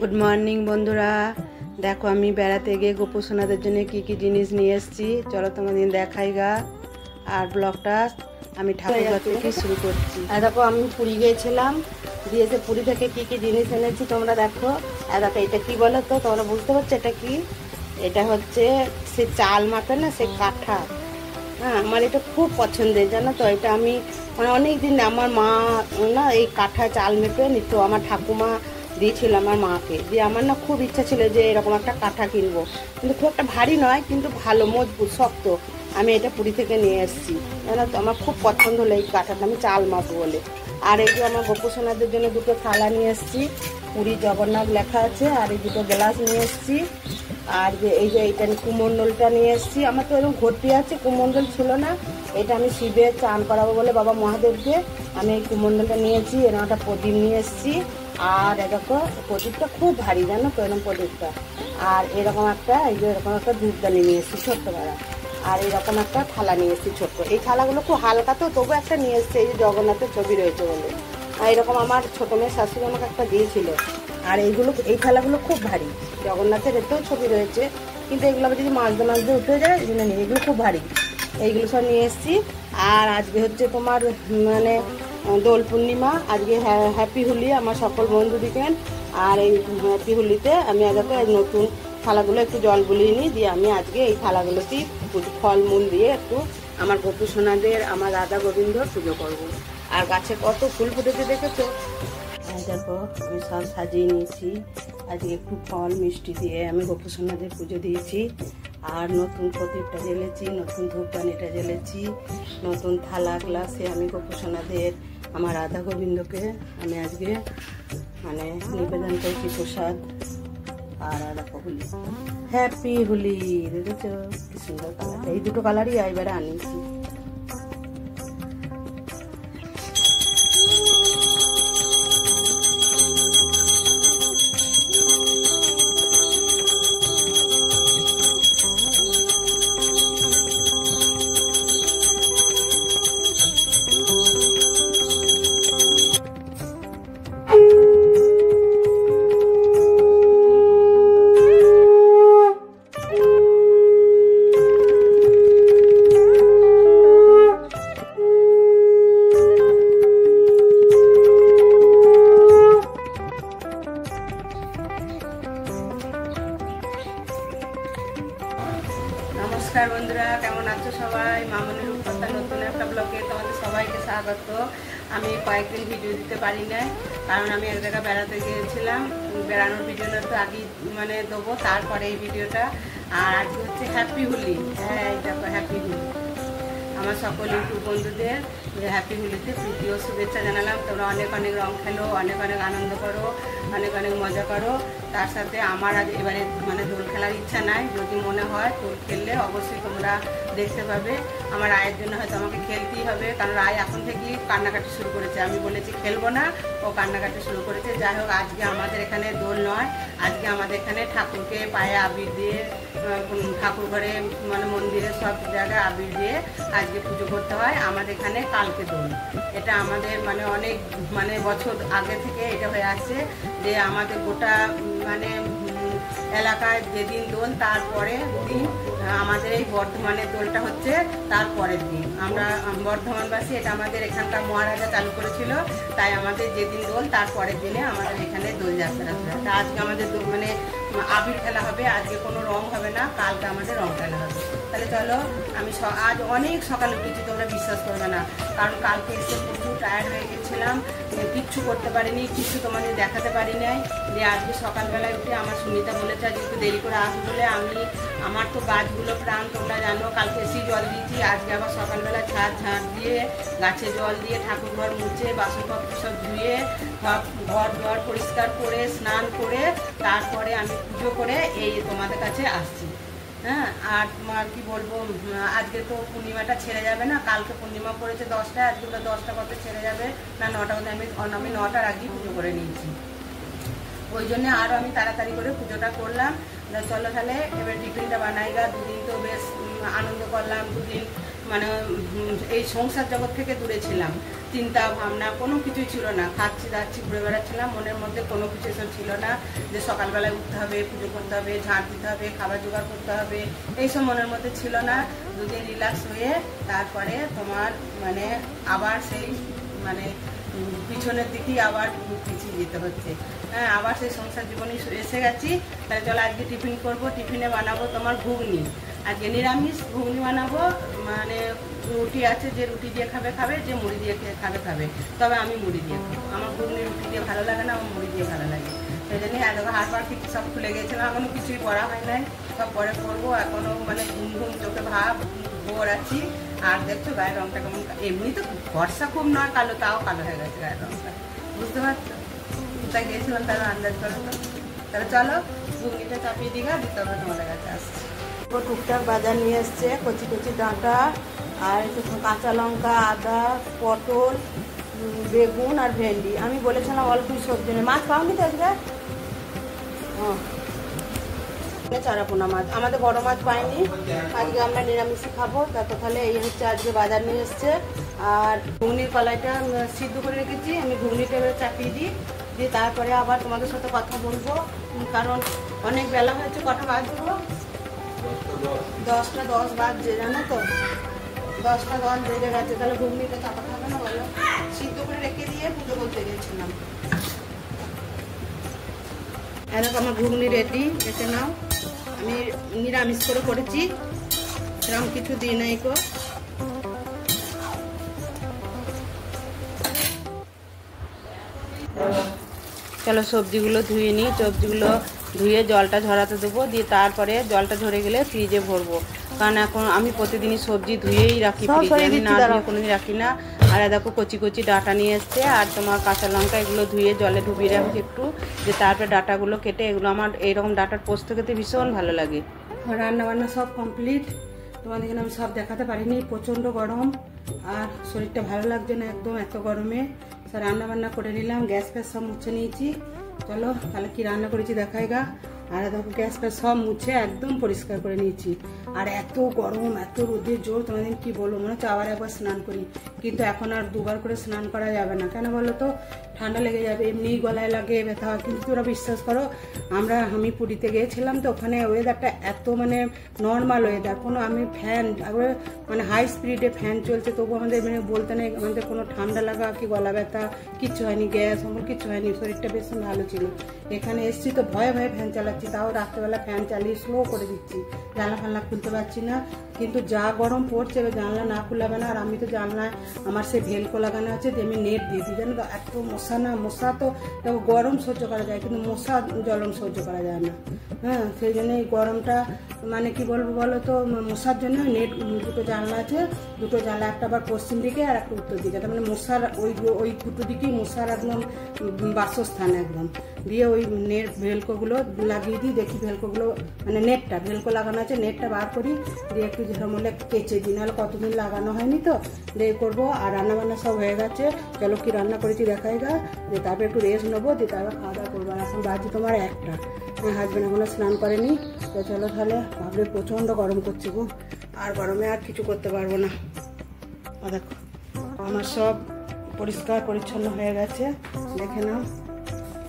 Good morning বন্ধুরা, দেখো আমি বেড়াতে গিয়ে গোপুসোনাদের জন্য কি জিনিস নিয়ে এসেছি, চলো তোমাদের দেখাই গা। আর ব্লগটা আমি ঠাকুরঘর থেকে শুরু করছি। দেখো আমি পুরী গিয়েছিলাম, দিয়েছে পুরী থেকে কি জিনিস এনেছি তোমরা দেখো। দেখো এটা কি বলো তো, তোমরা বুঝতে পারছো এটা কি? এটা হচ্ছে সে চাল মাপে না, সে কাঠা। হ্যাঁ, আমার এটা খুব পছন্দের, জানো তো। এটা আমি মানে অনেক দিন আমার মা না এই কাঠা চাল মেপে নিত, আমার ঠাকুমা দিয়েছিল আমার মাকে। দিয়ে আমার না খুব ইচ্ছা ছিল যে এরকম একটা কাঠা কিনবো, কিন্তু খুব একটা ভারী নয়, কিন্তু ভালো মজবুত শক্ত। আমি এটা পুরী থেকে নিয়ে এসেছি, জানো তো। আমার খুব পছন্দ হলো এই কাঠাটা, আমি চাল মাপবো বলে। আর এই যে আমার গোপুসোনাদের জন্য দুটো থালা নিয়ে এসেছি, পুরী জগন্নাথ লেখা আছে। আর এই দুটো গ্লাস নিয়ে এসেছি। আর যে এই যে এইটা কুমণ্ডলটা নিয়ে এসেছি। আমার তো এরকম ভর্তি আছে, কুমণ্ডল ছিল না। এটা আমি শিবের চান করাবো বলে বাবা মহাদেবকে আমি এই কুমণ্ডলটা নিয়েছি। এরকম একটা প্রদীপ নিয়ে এসেছি। আর দেখো প্রদীপটা খুব ভারী, জানো তো, এরকম প্রদীপটা। আর এরকম একটা এই যে এরকম একটা ধূপদানি নিয়ে এসেছি ছোট্ট বেড়া। আর এরকম একটা থালা নিয়ে এসেছি ছোট্ট। এই থালাগুলো খুব হালকা, তো তবু একটা নিয়ে এসেছি, এই যে জগন্নাথের ছবি রয়েছে বলে। আর এরকম আমার ছোটো মেয়ের শাশুড়ি আমাকে একটা দিয়েছিল। আর এই থালাগুলো খুব ভারী, জগন্নাথের এতেও ছবি রয়েছে, কিন্তু এগুলো আবার যদি মাঝে উঠে যায় এই জন্য নিয়ে, এগুলো খুব ভারী। এইগুলো সব নিয়ে এসেছি। আর আজকে হচ্ছে তোমার মানে দোল পূর্ণিমা, আজকে হ্যাপি হোলি আমার সকল বন্ধুদিকে। আর এই হ্যাপি হোলিতে আমি আজকে নতুন থালাগুলো একটু জল বুলিয়ে নিই, দিয়ে আমি আজকে এই থালাগুলোতেই ফলমূল দিয়ে একটু আমার গোপুসোনাদের, আমার রাধা গোবিন্দ পুজো করবো। আর গাছে কত ফুল ফুটেছে দেখেছো। দেখো আমি সব সাজিয়ে নিয়েছি। আজকে একটু ফল মিষ্টি দিয়ে আমি গোপুসোনাদের পুজো দিয়েছি। আর নতুন প্রদীপটা জ্বেলেছি, নতুন ধূপদানিটা জ্বেলেছি, নতুন থালা গ্লাসে আমি গোপুসোনাদের, আমার রাধা গোবিন্দকে আমি আজকে মানে নিবেদন করছি প্রসাদ। আর দেখো হোলি, হ্যাপি হোলি, দেখেছো কি সুন্দর কালার। এই দুটো কালারই এবারে আনিয়েছি। নমস্কার বন্ধুরা, কেমন আছো সবাই? মামনির রূপকথা নতুন একটা ব্লগে তোমাদের সবাইকে স্বাগত। আমি কয়েকদিন ভিডিও দিতে পারি না, কারণ আমি এক জায়গায় বেড়াতে গিয়েছিলাম। বেড়ানোর ভিডিওটা তো আগেই মানে দেবো, তারপরে এই ভিডিওটা। আর আজকে হচ্ছে হ্যাপি হোলি। হ্যাঁ, এটা হ্যাপি হোলি। আমার সকল ইউটিউব বন্ধুদের হ্যাপি হোলিতে প্রীতি ও শুভেচ্ছা জানালাম। তোমরা অনেক অনেক রং খেলো, অনেক অনেক আনন্দ করো, অনেক অনেক মজা করো। তার সাথে আমার আজ এবারে মানে দোল খেলার ইচ্ছা নাই, যদি মনে হয় দোল খেললে অবশ্যই তোমরা দেখতে পাবে। আমার আয়ের জন্য হয়তো আমাকে খেলতেই হবে, কারণ আয় এখন থেকেই কান্নাকাটি শুরু করেছে। আমি বলেছি খেলবো না, ও কান্নাকাটি শুরু করেছে। যাই হোক, আজকে আমাদের এখানে দোল নয়, আজকে আমাদের এখানে ঠাকুরকে পায়ে আবির দিয়ে, ঠাকুর ঘরে মানে মন্দিরে সব জায়গায় আবির দিয়ে আজকে পুজো করতে হয়। আমাদের এখানে কালকে দোল। এটা আমাদের মানে অনেক মানে বছর আগে থেকে এটা হয়ে আসছে যে আমাদের গোটা মানে এলাকায় যেদিন দোল তারপরে দিন আমাদের এই বর্ধমানের দোলটা হচ্ছে তারপরের দিন। আমরা বর্ধমানবাসী, এটা আমাদের এখানকার মহারাজা চালু করেছিল, তাই আমাদের যেদিন দোল তারপরের দিনে আমাদের এখানে দোল যাত্রা হয়। তা আজকে আমাদের মানে আবির খেলা হবে, আজকে কোনো রং হবে না, কালকে আমাদের রং খেলা হবে। তাহলে চলো, আমি আজ অনেক সকালে উঠেছি, তোমরা বিশ্বাস করবে না, কারণ কালকে এসে প্রচুর টায়ার্ড হয়ে গেছিলাম, কিচ্ছু করতে পারিনি, কিছু তোমাদের দেখাতে পারি নাই। যে আজকে সকালবেলায় উঠে আমার সুমিতা বলেছে আজ একটু দেরি করে আসবো বলে। আমার তো গাছগুলো প্রাণ, তোমরা জানো। কালকে এসেই জল দিয়েছি, আজকে আবার সকালবেলা ঝাঁট দিয়ে গাছে জল দিয়ে ঠাকুর ঘর মুছে বাসনপত্র সব ধুয়ে ঘর দুয়ার পরিষ্কার করে স্নান করে তারপরে আমি পুজো করে এই তোমাদের কাছে আসছি। হ্যাঁ, আর তোমার কি বলবো, আজকে তো পূর্ণিমাটা ছেড়ে যাবে না। কালকে পূর্ণিমা পড়েছে 10টায়, আজকে 10টা কত ছেড়ে যাবে না 9টা কত। আমি 9টার আগেই পুজো করে নিয়েছি, ওই জন্য আরও আমি তাড়াতাড়ি করে পুজোটা করলাম। চলো তাহলে এবার টিফিনটা বানাইগা। দুদিন তো বেশ আনন্দ করলাম, দুদিন মানে এই সংসার জগৎ থেকে দূরে ছিলাম। চিন্তা ভাবনা কোনো কিছুই ছিল না, খাচ্ছি দাচ্ছি ঘুরে বেড়াচ্ছিলাম, মনের মধ্যে কোনো কিছু এসব ছিল না যে সকালবেলায় উঠতে হবে, পুজো করতে হবে, ঝাঁট দিতে হবে, খাবার জোগাড় করতে হবে, এইসব মনের মধ্যে ছিল না। দুদিন রিল্যাক্স হয়ে তারপরে তোমার মানে আবার সেই মানে পিছনের দিকেই আবার পিছিয়ে যেতে হচ্ছে। হ্যাঁ, আবার সেই সংসার জীবনে এসে গেছি। তাহলে চলো আজকে টিফিন করব। টিফিনে বানাবো তোমার ঘুগনি। আজকে নিরামিষ ঘুগনি বানাবো, মানে রুটি আছে, যে রুটি দিয়ে খাবে, যে মুড়ি দিয়ে খাবে। তবে আমি মুড়ি দিয়ে খাবো, আমার ঘুগনি রুটি দিয়ে ভালো লাগে না, আমার মুড়ি দিয়ে ভালো লাগে। সেই জন্য হাড় ঠিক সব খুলে গেছিলাম, এখনো কিছুই পড়া হয় নাই, সব পরে করবো। এখনো মানে ঘুম চোখে ভাব ভোর আছি। আর দেখছো গায়ের রঙটা কেমন, এমনি তো বর্ষা খুব নয় কালো, তাও কালো হয়ে গেছে গায়ের রঙটা, বুঝতে পারছো? কোথায় গিয়েছিলাম তাহলে আন্দাজ করো তো। তাহলে চলো ঘুগনিটা চাপিয়ে দিঘা দিতে হবে, তোমাদের কাছে আসছে। টুকটাক বাজার নিয়ে এসছে, কচি কচি ডাঁটা আর একটু কাঁচা লঙ্কা, আদা, পটল, বেগুন আর ভেন্ডি। আমি বলেছিলাম অল্পই সবজি নেই। মাছ পাওনি তো আজকে? চারাপোনা মাছ, আমাদের বড় মাছ পাইনি, আজকে আমরা নিরামিষই খাবো। তারপর তাহলে এই হচ্ছে আজকে বাজার নিয়ে এসছে। আর ঘুগনির কলাইটা সিদ্ধ করে রেখেছি, আমি ঘুগনিটা এবার চাপিয়ে দিই, দিয়ে তারপরে আবার তোমাদের সাথে কথা বলবো, কারণ অনেক বেলা হয়েছে। কটা বাজবো? 10টা 10 বাজছে, জানো তো, 10টা 10 বেজে গেছে। তাহলে ঘুগনিটা চাপা থাকবে না বলো? সিদ্ধ করে রেখে দিয়ে পুজো করতে গেছিলাম। এরকম আমার ঘুগনি রেডি, দেখে নাও। আমি নিরামিষ করে করেছি, সেরকম কিছু দিই নাই গো। চলো সবজিগুলো ধুয়ে নিই। সবজিগুলো ধুয়ে জলটা ঝরাতে দেবো, দিয়ে তারপরে জলটা ঝরে গেলে ফ্রিজে ভরবো। কারণ এখন আমি প্রতিদিনই সবজি ধুয়েই রাখি ফ্রিজে, আমি না ধুয়ে কোনোদিন রাখি না। আর দেখো কচি কচি ডাঁটা নিয়ে এসছে, আর তোমার কাঁচা লঙ্কা, এগুলো ধুয়ে জলে ডুবিয়ে রাখছি একটু, যে তারপরে ডাঁটাগুলো কেটে, এগুলো আমার এইরকম ডাঁটার পোস্ত খেতে ভীষণ ভালো লাগে। রান্না বান্না সব কমপ্লিট, তোমাদের এখানে আমি সব দেখাতে পারিনি, প্রচণ্ড গরম আর শরীরটা ভালো লাগছে না একদম এত গরমে। সব রান্না বান্না করে নিলাম, গ্যাস ফ্যাস সব মুছে নিয়েছি। চলো তাহলে কি রান্না করেছি দেখাই গা। আর দেখো গ্যাস ফ্যাস সব মুছে একদম পরিষ্কার করে নিয়েছি। আর এত গরম, এত রোদের জোর, তোমাদের কি বলবো, মনে হচ্ছে আবার একবার স্নান করি, কিন্তু এখন আর দুবার করে স্নান করা যাবে না। কেন বলো তো, ঠান্ডা লেগে যাবে, এমনি গলায় লাগে, ব্যথা হয়। কিন্তু তোরা বিশ্বাস করো, আমি পুরীতে গিয়েছিলাম তো, ওখানে ওয়েদারটা এত মানে নর্মাল ওয়েদার, কোনো আমি ফ্যান মানে হাই স্পিডে ফ্যান চলছে, তবু আমাদের মানে বলতে নেই, আমাদের কোনো ঠান্ডা লাগা কি গলা ব্যথা কিচ্ছু হয়নি, গ্যাস আমার কিচ্ছু হয়নি, শরীরটা বেশ ভালো ছিল। এখানে এসছি তো ভয়ে ভয়ে ফ্যান চালাচ্ছি, তাও রাত্রেবেলা ফ্যান চালিয়ে স্লো করে দিচ্ছি, জানলা ফানলা খুলতে পারছি না। কিন্তু যা গরম পড়ছে, এবার জানলা না খুলাবে না। আর আমি তো জানলায় আমার সে ভেলকো লাগানো আছে, যে আমি নেট দিয়ে দিই, জানো তো। এত মশা না, মশা তো দেখো গরম সহ্য করা যায়, কিন্তু মশা জ্বলন সহ্য করা যায় না। হ্যাঁ, সেই জন্য এই গরমটা মানে কি বলবো বলো তো, মশার জন্য নেট, দুটো জানলা আছে, দুটো জানলা, একটা আবার পশ্চিম দিকে আর একটা উত্তর দিকে, তার মানে মশার ওই দুটো দিকেই মশার একদম বাসস্থান একদম। দিয়ে ওই নেট ভেলকোগুলো লাগিয়ে দিই, দেখি ভেলকোগুলো মানে নেটটা ভেলকো লাগানো আছে, নেটটা বার করি, দিয়ে একটু যেরকম হলে কেচে দিই, নাহলে কতদিন লাগানো হয়নি তো, দিয়ে করবো। আর রান্না বান্না সব হয়ে গেছে, চলো কি রান্না করেছি দেখাই গা, দিয়ে তারপরে একটু রেস্ট নেবো, দিয়ে তারপর খাওয়া দাওয়া করবো। আর এখন বাজে তোমার 1টা, হাজবেন্ড এখনো স্নান করেনি। তো চলো তাহলে, ভাবলে প্রচণ্ড গরম করছে গো, আর গরমে আর কিছু করতে পারবো না। দেখো আমার সব পরিষ্কার পরিচ্ছন্ন হয়ে গেছে, দেখে নাও।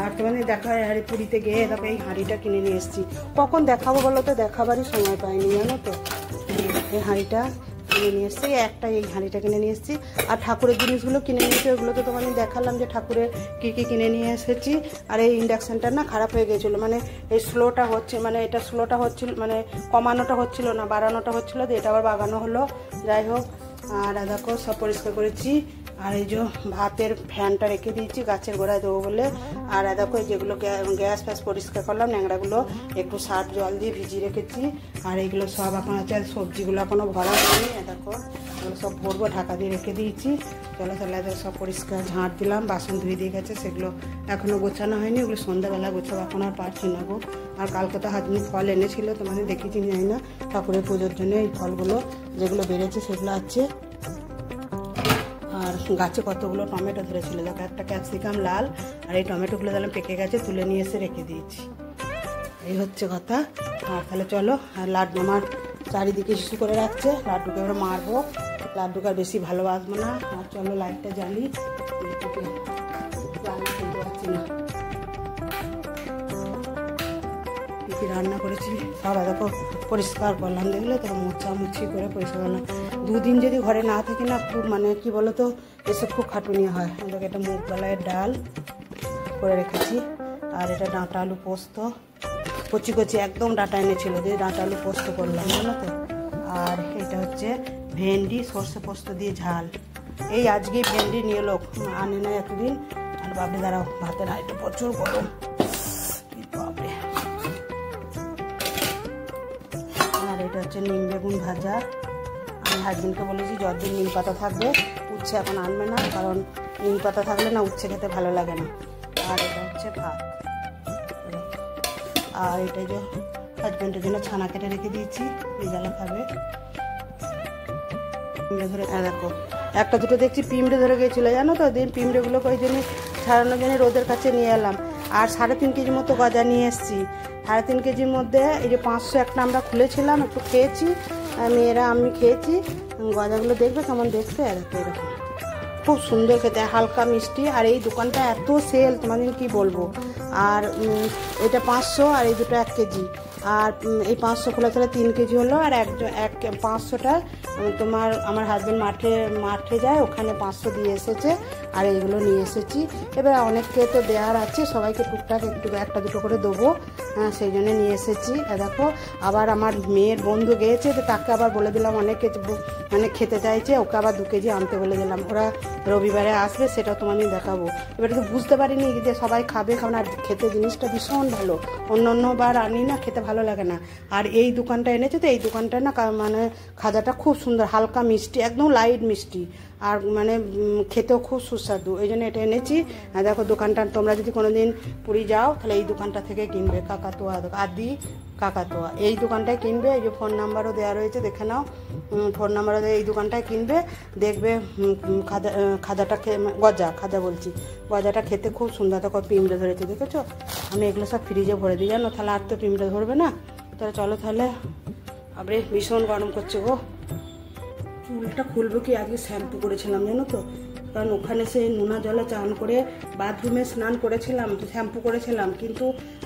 আর তোমাদের দেখা হয় পুরীতে গিয়ে তারপরে এই হাঁড়িটা কিনে নিয়ে এসেছি। কখন দেখাবো বলো তো, দেখাবারই সময় পাইনি, জানো তো। এই হাঁড়িটা কিনে নিয়ে এসেছি, এই হাঁড়িটা কিনে নিয়ে এসেছি। আর ঠাকুরের জিনিসগুলো কিনে নিয়েছি, ওগুলো তো তোমাদের দেখালাম যে ঠাকুরের কী কী কিনে নিয়ে এসেছি। আর এই ইন্ডাকশানটা না খারাপ হয়ে গেছিলো, মানে এই স্লোটা হচ্ছে, মানে এটা স্লোটা হচ্ছিল, মানে কমানোটা হচ্ছিল না, বাড়ানোটা হচ্ছিল, দিয়ে এটা আবার বাগানো হলো। যাই হোক, আর দেখো সব পরিষ্কার করেছি। আর এই যে ভাতের ফ্যানটা রেখে দিয়েছি গাছের গোড়ায় দেবো বলে। আর দেখো যেগুলো গ্যাস ফ্যাস পরিষ্কার করলাম, ন্যাংরাগুলো একটু সার্ফ জল দিয়ে ভিজিয়ে রেখেছি। আর এইগুলো সব এখন আছে, সবজিগুলো এখনও ভরা হয়নি, দেখো এগুলো সব ভরবো, ঢাকা দিয়ে রেখে দিয়েছি। চলো তাহলে সব পরিষ্কার ঝাঁট দিলাম, বাসন ধুয়ে দিয়ে গেছে, সেগুলো এখনও গোছানো হয়নি, ওগুলো সন্ধ্যাবেলা গোছাবো, এখন আর পারছি না গো। আর কালকে তো হাজবেন্ড ফল এনেছিল, তোমাদের দেখেছি জানি না, ঠাকুরের পুজোর জন্য এই ফলগুলো যেগুলো বেড়েছে সেগুলো আছে। আর গাছে কতগুলো টমেটো ধরেছিল, দেখো একটা ক্যাপসিকাম লাল, আর এই টমেটোগুলো তাহলে পেকে গেছে, তুলে নিয়ে এসে রেখে দিয়েছি। এই হচ্ছে কথা। আর তাহলে চলো, আর লাড্ডু আমার চারিদিকে শিশু করে রাখছে, লাড্ডুকে এবার মারবো। লাড্ডুকে আর বেশি ভালোবাসবো না। আর চলো লাইটটা জ্বালি, রান্না করতে পারছি না। কী কী রান্না করেছি সব দেখো পরিষ্কার করলাম, দেখলে তো মোছামুছি করে পরিষ্কার করলাম। দুদিন যদি ঘরে না থাকি না খুব মানে কি বলো তো এসব খুব খাটুনি হয়। আমাদেরকে একটা মুগ কলাইয়ের ডাল করে রেখেছি, আর এটা ডাঁটা আলু পোস্ত, কচি কচি একদম ডাঁটা এনেছিল, দিয়ে ডাঁটা আলু পোস্ত করলাম জানো তো। আর এটা হচ্ছে ভেন্ডি সর্ষে পোস্ত দিয়ে ঝাল। এই আজকেই ভেন্ডি নিয়ে লোক আনে না এতদিন। আর বাপরে দাঁড়াও ভাতে না, এটা প্রচুর গরম বাপরে। আর এটা হচ্ছে নিম বেগুন ভাজা। আমি হাজবেন্ডকে বলেছি যতদিন নিম পাতা থাকবে উচ্ছে এখন আনবে না, কারণ নিম পাতা থাকলে না উচ্ছে খেতে ভালো লাগে না। আর এটা হচ্ছে ভাত। আর এটা যে হাজবেন্ডের জন্য ছানা কেটে রেখে দিয়েছি, রেজালা খাবে। পিঁমড়ে ধরে দেখো একটা দুটো দেখছি পিঁমড়ে ধরে গিয়েছিলো জানো তো, দিন পিঁমড়েগুলোকে ওই জন্য ছাড়ানোর জন্য রোদের কাছে নিয়ে এলাম। আর 3.5 কেজি মতো গজা নিয়ে এসেছি। 3.5 কেজির মধ্যে এই যে 500 একটা আমরা খুলেছিলাম, একটু খেয়েছি মেয়েরা, আমি খেয়েছি। গজাগুলো দেখবে কেমন দেখতে, দেখো এরকম খুব সুন্দর খেতে, হালকা মিষ্টি। আর এই দোকানটা এত সেল তোমাদের কি বলবো। আর এটা 500 আর এই দুটো 1 কেজি। আর এই 500 খোলা তাহলে 3 কেজি হলো। আর 500টা তোমার আমার হাজব্যান্ড মাঠে যায়, ওখানে 500 দিয়ে এসেছে। আর এইগুলো নিয়ে এসেছি। এবার অনেককে তো দেওয়ার আছে, সবাইকে টুকটাক একটু একটা দুটো করে দেবো, সেই জন্য নিয়ে এসেছি। দেখো আবার আমার মেয়ের বন্ধু গিয়েছে, তো তাকে আবার বলে দিলাম, অনেকে মানে খেতে চাইছে, ওকে আবার 2 কেজি আনতে বলে দিলাম। ওরা রবিবারে আসবে, সেটা তোমাদের দেখাবো। এবারে তো বুঝতে পারিনি যে সবাই খাবে, কারণ আর খেতে জিনিসটা ভীষণ ভালো। অন্য বার আনি না, খেতে ভালো লাগে না। আর এই দোকানটা এনেছে তো, এই দোকানটা না মানে খাজাটা খুব সুন্দর, হালকা মিষ্টি, একদম লাইট মিষ্টি। আর মানে খেতেও খুব সুস্বাদু, এই জন্য এটা এনেছি। আর দেখো দোকানটা তোমরা যদি কোনোদিন পুরী যাও তাহলে এই দোকানটা থেকে কিনবে, কাকাতুয়া আদি কাকাতুয়া, এই দোকানটায় কিনবে। এই যে ফোন নাম্বারও দেওয়া রয়েছে, দেখে নাও, ফোন নাম্বারও এই দোকানটায় কিনবে, দেখবে খাজাটা খাজা বলছি, গজাটা খেতে খুব সুন্দর। দেখো পিঁমড়ে ধরেছে, দেখেছো? আমি এগুলো সব ফ্রিজে ভরে দিই জানো, তাহলে আর তো পিঁমড়ে ধরবে না। তাহলে চলো তাহলে, আবার ভীষণ গরম করছে গো। চুলটা খুলবো কি, আজকে শ্যাম্পু করেছিলাম জানো তো, কারণ ওখানে সে নোনা জলে চান করে বাথরুমে স্নান করেছিলাম, শ্যাম্পু করেছিলাম। কিন্তু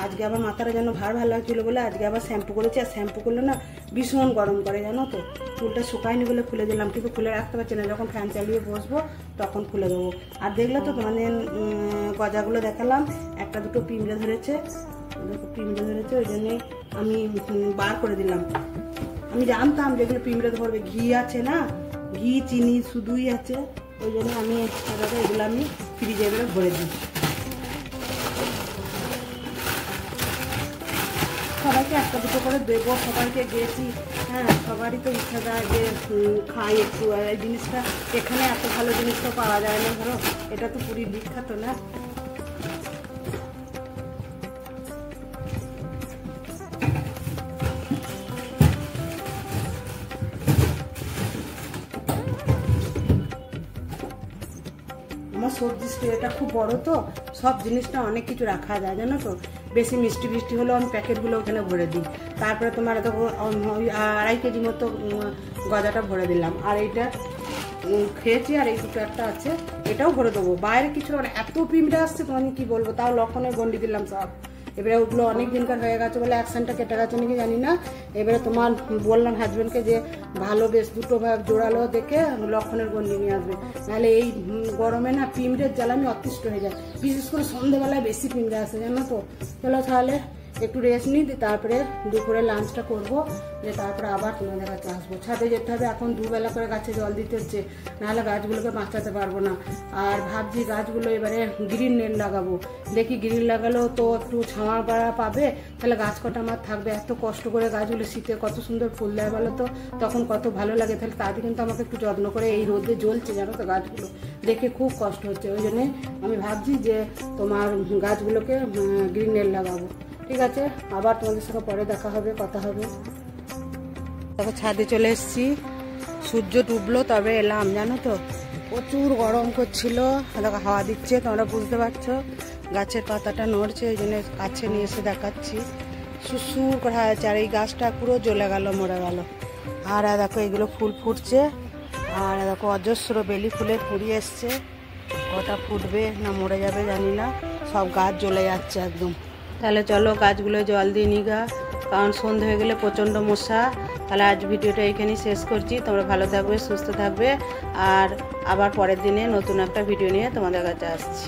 আজকে আবার মাথাটা যেন ভার লাগছিল বলে আজকে আবার শ্যাম্পু করেছি। আর শ্যাম্পু করলে না ভীষণ গরম করে জানো তো। চুলটা শুকায়নি বলে খুলে দিলাম, কিন্তু খুলে রাখতে পারছি না, যখন ফ্যান চালিয়ে বসবো তখন খুলে দেবো। আর দেখলে তো তোমাদের গজাগুলো দেখালাম, একটা দুটো পিঁমড়ে ধরেছে, ওই জন্যে আমি বার করে দিলাম। আমি জানতাম যেগুলো পিঁমড়ে ধরবে, ঘি আছে না, ঘি চিনি শুধুই আছে, ওই জন্য আমি এগুলো আমি ফ্রিজে এবারে ভরে দিই। সবাইকে একটা দুটো করে দেবো, সবাইকে গেছি, হ্যাঁ সবারই তো ইচ্ছা যায় যে খাই একটু। আর এই জিনিসটা এখানে এত ভালো জিনিসটা পাওয়া যায় না, ধরো এটা তো পুরীর বিখ্যাত না। আমার সবজি স্টোরটা খুব বড় তো, সব জিনিসটা অনেক কিছু রাখা যায় জানো তো। বেশি মিষ্টি হলেও আমি প্যাকেটগুলো ওখানে ভরে দিই। তারপরে তোমার দেখো 2.5 কেজি মতো গজাটা ভরে দিলাম। আর এইটা খেয়েছি, আর এই দুটো একটা আছে, এটাও ভরে দেবো। বাইরে কিছু মানে এত পিঁমড়ে আসছে তোমাকে কি বলবো, তাও লক্ষণের গন্ডি দিলাম সব। এবারে ওগুলো অনেক দিনকার হয়ে গেছে বলে অ্যাকশনটা কেটে গেছে নাকি জানি না। এবারে তোমার বললাম হাজব্যান্ডকে যে ভালো বেশ দুটো ভাগ জোড়ালো দেখে লক্ষণের গন্ডি নিয়ে আসবে, নাহলে এই গরমে না পিঁমড়ের জ্বালানি অতিষ্ঠ হয়ে যায়। বিশেষ করে সন্ধ্যেবেলায় বেশি পিঁমড়ে আসে জানো তো। চলো তাহলে একটু রেস্ট নিই, তারপরে দুপুরে লাঞ্চটা করবো, যে তারপরে আবার তোমাদের কাছে আসবো। ছাদে যেতে হবে, এখন 2 বেলা করে গাছে জল দিতে হচ্ছে, নাহলে গাছগুলোকে বাঁচাতে পারবো না। আর ভাবছি গাছগুলো এবারে গ্রিন নেট লাগাবো, দেখি গ্রিন লাগালেও তো একটু ছাওয়া বাড়া পাবে, তাহলে গাছ কটা আমার থাকবে। এত কষ্ট করে গাছগুলো শীতে কত সুন্দর ফুল দেয় বলো তো, তখন কত ভালো লাগে। তাহলে তাদের কিন্তু আমাকে একটু যত্ন করে, এই রোদে জ্বলছে জানো তো গাছগুলো, দেখে খুব কষ্ট হচ্ছে। ওই জন্যে আমি ভাবছি যে তোমার গাছগুলোকে গ্রিন নেট লাগাবো। ঠিক আছে, আবার তোমাদের সঙ্গে পরে দেখা হবে, কথা হবে। দেখো ছাদে চলে এসেছি, সূর্য ডুবলো তবে এলাম জানো তো, প্রচুর গরম করছিল। দেখো হাওয়া দিচ্ছে, তোমরা বুঝতে পারছো, গাছের পাতাটা নড়ছে, এই জন্য কাছে নিয়ে এসে দেখাচ্ছি। সুসুর করা আছে, আর এই গাছটা পুরো জ্বলে গেল, মরে গেল। আর দেখো এগুলো ফুল ফুটছে, আর দেখো অজস্র বেলি ফুলের কুড়ি এসছে, কটা ফুটবে না মরে যাবে জানি না, সব গাছ জ্বলে যাচ্ছে একদম। তাহলে চলো গাছগুলো জল দিয়ে নিগা, কারণ সন্ধে হয়ে গেলে প্রচণ্ড মশা। তাহলে আজ ভিডিওটা এখানেই শেষ করছি। তোমরা ভালো থাকবে, সুস্থ থাকবে, আর আবার পরের দিনে নতুন একটা ভিডিও নিয়ে তোমাদের কাছে আসছি।